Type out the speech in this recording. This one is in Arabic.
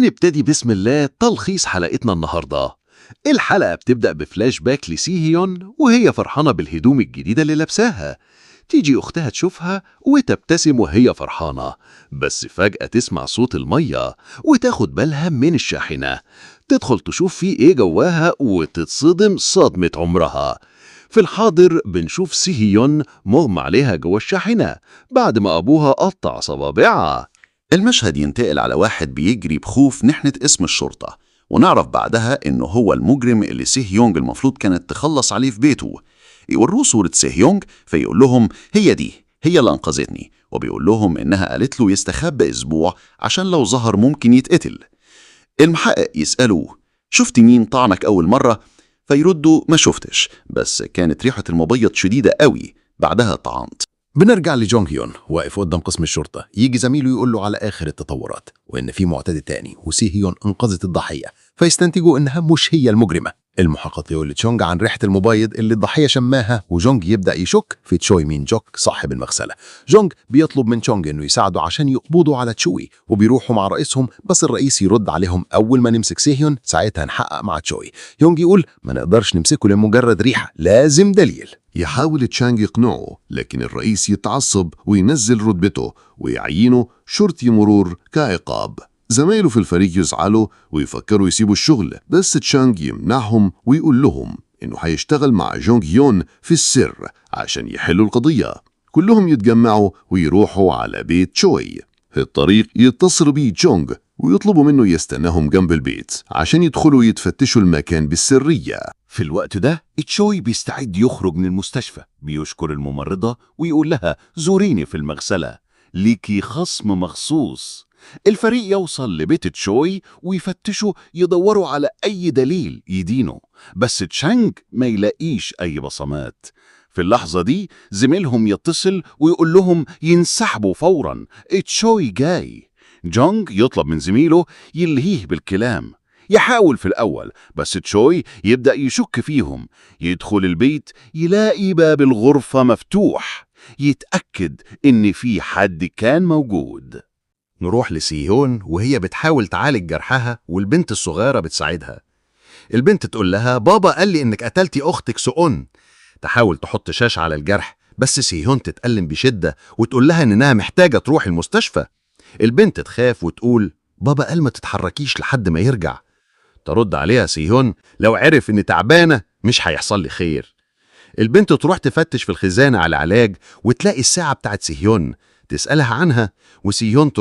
نبتدي بسم الله تلخيص حلقتنا النهاردة. الحلقة بتبدأ بفلاش باك لسيهيون وهي فرحانة بالهدوم الجديدة اللي لابساها. تيجي أختها تشوفها وتبتسم وهي فرحانة، بس فجأة تسمع صوت المية وتاخد بالها من الشاحنة. تدخل تشوف في إيه جواها وتتصدم صدمة عمرها. في الحاضر بنشوف سيهيون مغمى عليها جوا الشاحنة بعد ما أبوها قطع صوابعها. المشهد ينتقل على واحد بيجري بخوف ناحية اسم الشرطة، ونعرف بعدها إنه هو المجرم اللي سيهيونج المفروض كانت تخلص عليه في بيته. يوروه صورة سيهيونج فيقول لهم هي اللي أنقذتني، وبيقول لهم إنها قالت له يستخبى أسبوع عشان لو ظهر ممكن يتقتل. المحقق يسألوه شفت مين طعنك أول مرة؟ فيردوا ما شفتش، بس كانت ريحة المبيض شديدة قوي، بعدها طعنت. بنرجع لجونغ هيون واقف قدام قسم الشرطة، يجي زميله يقول له على آخر التطورات وإن في معتدي تاني وسيهيون أنقذت الضحية، فيستنتجوا إنها مش هي المجرمة. المحقق يقول لتشونج عن ريحة المبيض اللي الضحية شماها، وجونج يبدأ يشك في تشوي مين جوك صاحب المغسلة. جونج بيطلب من تشونج إنه يساعده عشان يقبضوا على تشوي، وبيروحوا مع رئيسهم، بس الرئيس يرد عليهم أول ما نمسك سيهيون ساعتها نحقق مع تشوي. يونج يقول ما نقدرش نمسكه لمجرد ريحة، لازم دليل. يحاول تشانج يقنعه، لكن الرئيس يتعصب وينزل رتبته ويعينه شرطي مرور كعقاب. زمايله في الفريق يزعلوا ويفكروا يسيبوا الشغل، بس تشانج يمنعهم ويقول لهم إنه هيشتغل مع جونغ هيون في السر عشان يحلوا القضية. كلهم يتجمعوا ويروحوا على بيت تشوي. في الطريق يتصل بيه جونغ ويطلبوا منه يستناهم جنب البيت عشان يدخلوا يتفتشوا المكان بالسرية. في الوقت ده تشوي بيستعد يخرج من المستشفى، بيشكر الممرضة ويقول لها زوريني في المغسلة، ليكي خصم مخصوص. الفريق يوصل لبيت تشوي ويفتشوا يدوروا على أي دليل يدينه، بس تشانج ما يلاقيش أي بصمات. في اللحظة دي زميلهم يتصل ويقول لهم ينسحبوا فورا، تشوي جاي. جونغ يطلب من زميله يلهيه بالكلام. يحاول في الأول، بس تشوي يبدأ يشك فيهم. يدخل البيت يلاقي باب الغرفة مفتوح، يتأكد إن في حد كان موجود. نروح لسيهيون وهي بتحاول تعالج جرحها والبنت الصغيرة بتساعدها. البنت تقول لها بابا قال لي إنك قتلتي أختك سؤون. تحاول تحط شاش على الجرح، بس سيهيون تتألم بشدة وتقول لها إنها محتاجة تروح المستشفى. البنت تخاف وتقول بابا قال ما تتحركيش لحد ما يرجع. ترد عليها سيهيون لو عرف إن تعبانة مش هيحصل لي خير. البنت تروح تفتش في الخزانة على علاج وتلاقي الساعة بتاعت سيهيون، تسألها عنها وسيهيون ترد